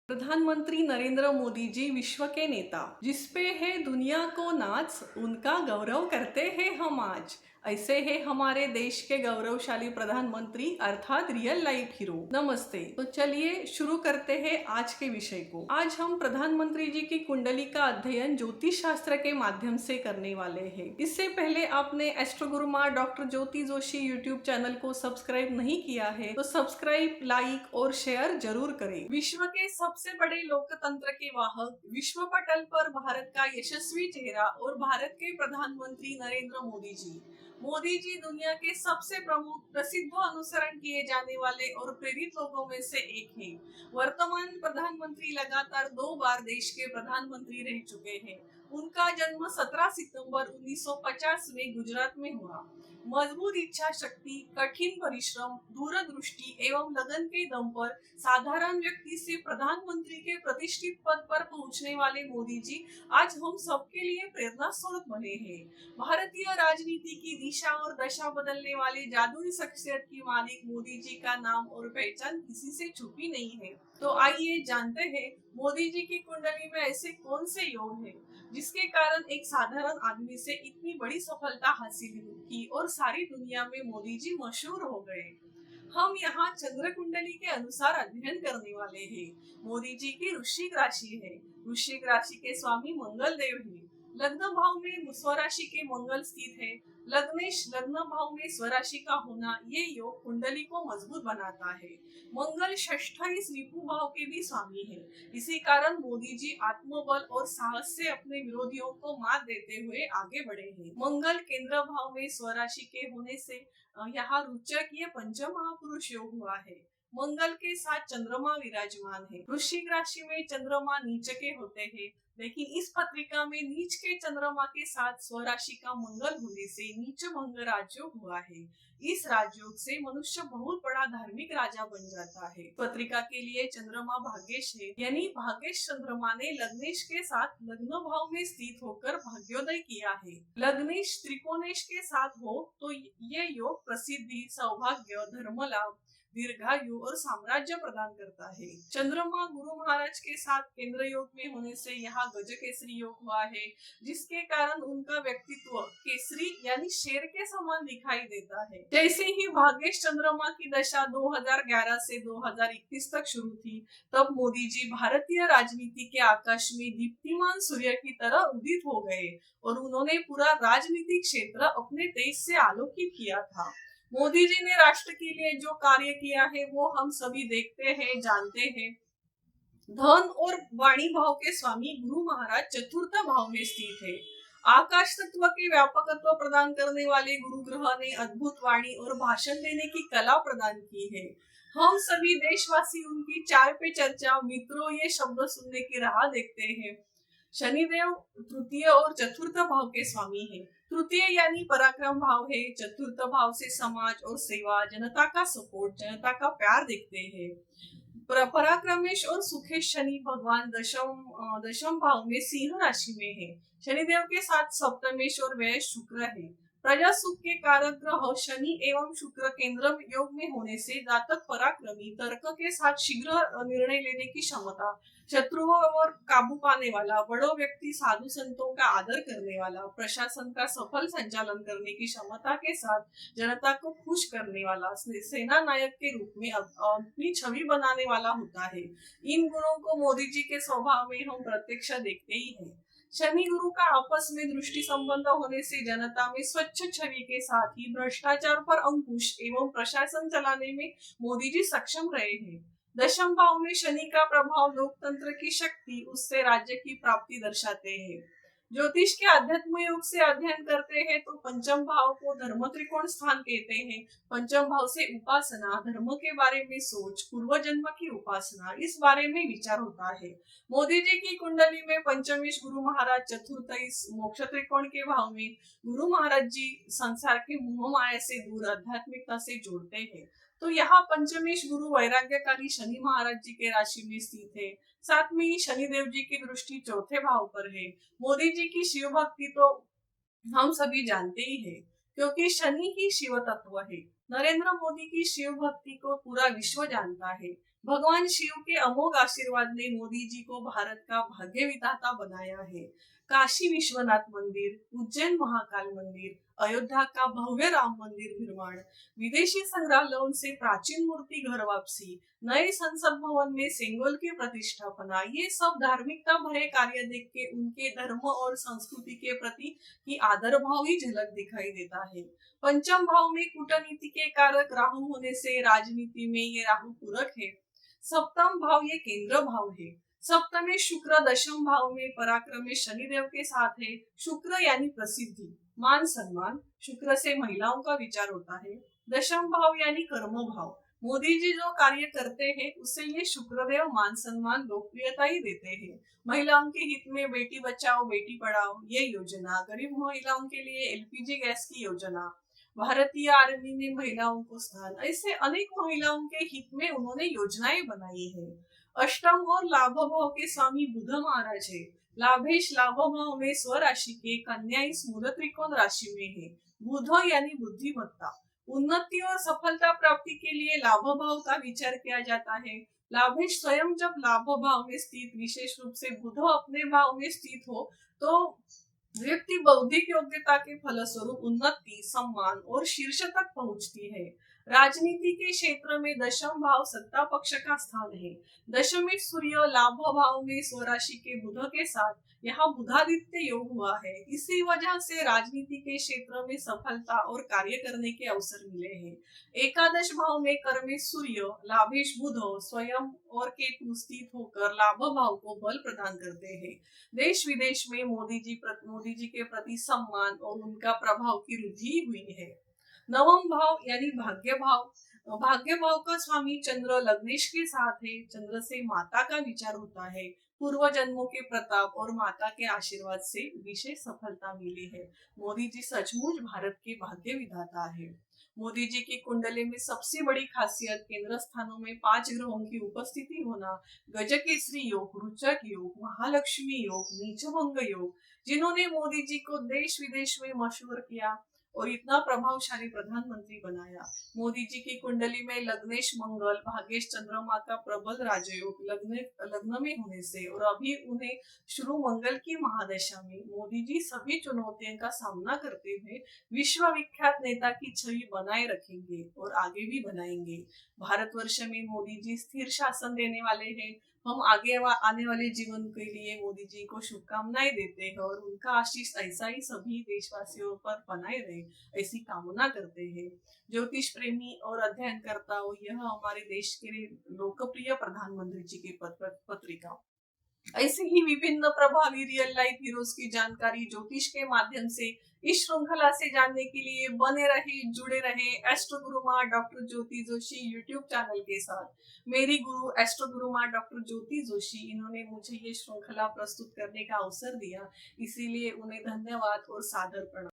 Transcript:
प्रधानमंत्री नरेंद्र मोदी जी विश्व के नेता, जिसपे है दुनिया को नाज, उनका गौरव करते हैं हम आज। ऐसे है हमारे देश के गौरवशाली प्रधानमंत्री अर्थात रियल लाइफ हीरो। नमस्ते। तो चलिए शुरू करते हैं आज के विषय को। आज हम प्रधानमंत्री जी की कुंडली का अध्ययन ज्योतिष शास्त्र के माध्यम से करने वाले हैं। इससे पहले आपने एस्ट्रो गुरु माँ डॉक्टर ज्योति जोशी यूट्यूब चैनल को सब्सक्राइब नहीं किया है तो सब्सक्राइब, लाइक और शेयर जरूर करें। विश्व के सबसे बड़े लोकतंत्र के वाहक, विश्व पटल पर भारत का यशस्वी चेहरा और भारत के प्रधानमंत्री नरेंद्र मोदी जी। मोदी जी दुनिया के सबसे प्रमुख, प्रसिद्ध, अनुसरण किए जाने वाले और प्रेरित लोगों में से एक हैं। वर्तमान प्रधानमंत्री लगातार 2 बार देश के प्रधानमंत्री रह चुके हैं। उनका जन्म 17 सितंबर 1950 में गुजरात में हुआ। मजबूत इच्छा शक्ति, कठिन परिश्रम, दूरदृष्टि एवं लगन के दम पर साधारण व्यक्ति से प्रधानमंत्री के प्रतिष्ठित पद पर पहुंचने वाले मोदी जी आज हम सबके लिए प्रेरणा स्रोत बने हैं। भारतीय राजनीति की दिशा और दशा बदलने वाले जादुई शख्सियत की मालिक मोदी जी का नाम और पहचान किसी से छुपी नहीं है। तो आइए जानते हैं मोदी जी की कुंडली में ऐसे कौन से योग हैं जिसके कारण एक साधारण आदमी से इतनी बड़ी सफलता हासिल की और सारी दुनिया में मोदी जी मशहूर हो गए। हम यहाँ चंद्र कुंडली के अनुसार अध्ययन करने वाले हैं। मोदी जी की वृश्चिक राशि है। वृश्चिक राशि के स्वामी मंगल देव हैं। लग्न भाव में स्वराशि के मंगल स्थित है। लग्नेश लग्न भाव में स्वराशि का होना ये योग कुंडली को मजबूत बनाता है। मंगल षष्ठ इस रिपु भाव के भी स्वामी है। इसी कारण मोदी जी आत्मबल और साहस से अपने विरोधियों को मात देते हुए आगे बढ़े हैं। मंगल केंद्र भाव में स्वराशि के होने से यहाँ रोचक ये पंचम महापुरुष योग हुआ है। मंगल के साथ चंद्रमा विराजमान है। वृश्चिक राशि में चंद्रमा नीच के होते हैं, लेकिन इस पत्रिका में नीच के चंद्रमा के साथ स्वराशि का मंगल होने से नीच भंग राजयोग हुआ है। इस राजयोग से मनुष्य बहुत बड़ा धार्मिक राजा बन जाता है। पत्रिका के लिए चंद्रमा भाग्येश है, यानी भाग्येश चंद्रमा ने लग्नेश के साथ लग्न भाव में स्थित होकर भाग्योदय किया है। लग्नेश त्रिकोणेश के साथ हो तो ये योग प्रसिद्धि, सौभाग्य, धर्म लाभ, दीर्घायु और साम्राज्य प्रदान करता है। चंद्रमा गुरु महाराज के साथ केंद्र योग में होने से यहाँ गज केसरी योग हुआ है, जिसके कारण उनका व्यक्तित्व केसरी यानी शेर के समान दिखाई देता है। जैसे ही भाग्येश चंद्रमा की दशा 2011 से 2021 तक शुरू थी, तब मोदी जी भारतीय राजनीति के आकाश में दीप्तिमान सूर्य की तरह उदित हो गए और उन्होंने पूरा राजनीतिक क्षेत्र अपने तेज से आलोकित किया था। मोदी जी ने राष्ट्र के लिए जो कार्य किया है वो हम सभी देखते हैं, जानते हैं। धन और वाणी भाव के स्वामी गुरु महाराज चतुर्थ भाव में स्थित है। आकाश तत्व के व्यापकत्व प्रदान करने वाले गुरु ग्रह ने अद्भुत वाणी और भाषण देने की कला प्रदान की है। हम सभी देशवासी उनकी चाय पे चर्चा, मित्रों, ये शब्द सुनने की राह देखते हैं। शनिदेव तृतीय और चतुर्थ भाव के स्वामी हैं। तृतीय यानी पराक्रम भाव है। चतुर्थ भाव से समाज और सेवा, जनता का सपोर्ट, जनता का प्यार देखते हैं। पराक्रमेश और सुखेश शनि भगवान दशम भाव में सिंह राशि में है। शनिदेव के साथ सप्तमेश और व्यय शुक्र है। प्रजा सुख के कारक ग्रह शनि एवं शुक्र केंद्र योग में होने से जातक पराक्रमी, तर्क के साथ शीघ्र निर्णय लेने की क्षमता, शत्रुओं और काबू पाने वाला, बड़ो व्यक्ति, साधु संतों का आदर करने वाला, प्रशासन का सफल संचालन करने की क्षमता के साथ जनता को खुश करने वाला, सेना नायक के रूप में अपनी छवि बनाने वाला होता है। इन गुणों को मोदी जी के स्वभाव में हम प्रत्यक्ष देखते ही हैं। शनि गुरु का आपस में दृष्टि संबंध होने से जनता में स्वच्छ छवि के साथ ही भ्रष्टाचार पर अंकुश एवं प्रशासन चलाने में मोदी जी सक्षम रहे हैं। दशम भाव में शनि का प्रभाव लोकतंत्र की शक्ति, उससे राज्य की प्राप्ति दर्शाते हैं। ज्योतिष के अध्यात्म योग से अध्ययन करते हैं तो पंचम भाव को धर्म त्रिकोण स्थान कहते हैं। पंचम भाव से उपासना, धर्म के बारे में सोच, पूर्व जन्म की उपासना, इस बारे में विचार होता है। मोदी जी की कुंडली में पंचमेश गुरु महाराज चतुर्थ इस मोक्ष त्रिकोण के भाव में गुरु महाराज जी संसार के मोह माया से दूर आध्यात्मिकता से जोड़ते हैं। तो यहाँ पंचमेश गुरु वैराग्यकारी शनि महाराज जी के राशि में स्थित है। साथ में ही शनिदेव जी की दृष्टि चौथे भाव पर है। मोदी जी की शिव भक्ति तो हम सभी जानते ही हैं, क्योंकि शनि ही शिव तत्व है। नरेंद्र मोदी की शिव भक्ति को पूरा विश्व जानता है। भगवान शिव के अमोघ आशीर्वाद ने मोदी जी को भारत का भाग्य विधाता बनाया है। काशी विश्वनाथ मंदिर, उज्जैन महाकाल मंदिर, अयोध्या का भव्य राम मंदिर निर्माण, विदेशी संग्रहालयों से प्राचीन मूर्ति घर वापसी, नए संसद भवन में सेंगोल की प्रतिष्ठापना, ये सब धार्मिकता भरे कार्य देख के उनके धर्म और संस्कृति के प्रति की आदर भाव ही झलक दिखाई देता है। पंचम भाव में कूटनीति के कारक राहु होने से राजनीति में ये राहु पूरक है। सप्तम भाव ये केंद्र भाव है। सप्तमे शुक्र दशम भाव में पराक्रम में शनिदेव के साथ है। शुक्र यानी प्रसिद्धि, मान सम्मान, शुक्र से महिलाओं का विचार होता है। दशम भाव यानी कर्म भाव, मोदी जी जो कार्य करते हैं उससे ये शुक्रदेव मान सम्मान लोकप्रियता ही देते हैं। महिलाओं के हित में बेटी बचाओ बेटी पढ़ाओ ये योजना, गरीब महिलाओं के लिए एलपीजी गैस की योजना, भारतीय आर्मी में महिलाओं को स्थान, ऐसे अनेक महिलाओं के हित में उन्होंने योजनाएं बनाई है। अष्टम और लाभ भाव के स्वामी बुध महाराज है। लाभेश लाभ भाव में स्वराशि के, कन्या इस मूल त्रिकोण राशि में है। बुध यानी बुद्धिमत्ता, उन्नति और सफलता प्राप्ति के लिए लाभ भाव का विचार किया जाता है। लाभेश स्वयं जब लाभ भाव में स्थित, विशेष रूप से बुध अपने भाव में स्थित हो तो व्यक्ति बौद्धिक योग्यता के फलस्वरूप उन्नति, सम्मान और शीर्ष तक पहुंचती है। राजनीति के क्षेत्र में दशम भाव सत्ता पक्ष का स्थान है। दशमी सूर्य लाभ भाव में स्वराशि के बुध के साथ यहाँ बुधादित्य योग हुआ है। इसी वजह से राजनीति के क्षेत्र में सफलता और कार्य करने के अवसर मिले हैं। एकादश भाव में कर्मे सूर्य, लाभेश बुध स्वयं और केतु स्थित होकर लाभ भाव को बल प्रदान करते हैं। देश विदेश में मोदी जी के प्रति सम्मान और उनका प्रभाव की वृद्धि हुई है। नवम भाव यानी भाग्य भाव, भाग्य भाव का स्वामी चंद्र लग्नेश के साथ है। चंद्र से माता का विचार होता है। पूर्व जन्मों के प्रताप और माता के आशीर्वाद से विशेष सफलता मिली है। मोदी जी सचमुच भारत के भाग्य विधाता है। मोदी जी की कुंडली में सबसे बड़ी खासियत केंद्र स्थानों में 5 ग्रहों की उपस्थिति होना, गजकेसरी योग, रुचक योग, महालक्ष्मी योग, नीचभंग योग, जिन्होंने मोदी जी को देश विदेश में मशहूर किया और इतना प्रभावशाली प्रधानमंत्री बनाया। मोदी जी की कुंडली में लग्नेश मंगल, भाग्येश चंद्रमा का प्रबल राजयोग लग्न में होने से और अभी उन्हें शुरू मंगल की महादशा में मोदी जी सभी चुनौतियों का सामना करते हुए विश्व विख्यात नेता की छवि बनाए रखेंगे और आगे भी बनाएंगे। भारतवर्ष में मोदी जी स्थिर शासन देने वाले हैं। हम आगे आने वाले जीवन के लिए मोदी जी को शुभकामनाएं देते हैं और उनका आशीष ऐसा ही सभी देशवासियों पर बनाए रहे ऐसी कामना करते हैं। ज्योतिष प्रेमी और अध्ययनकर्ताओं, यह हमारे देश के लोकप्रिय प्रधानमंत्री जी की पत्रिका। ऐसे ही विभिन्न प्रभावी रियल लाइफ हीरोज की जानकारी ज्योतिष के माध्यम से इस श्रृंखला से जानने के लिए बने रहे, जुड़े रहे एस्ट्रो गुरु माँ डॉक्टर ज्योति जोशी यूट्यूब चैनल के साथ। मेरी गुरु एस्ट्रो गुरु माँ डॉक्टर ज्योति जोशी, इन्होंने मुझे ये श्रृंखला प्रस्तुत करने का अवसर दिया, इसीलिए उन्हें धन्यवाद और सादर प्रणाम।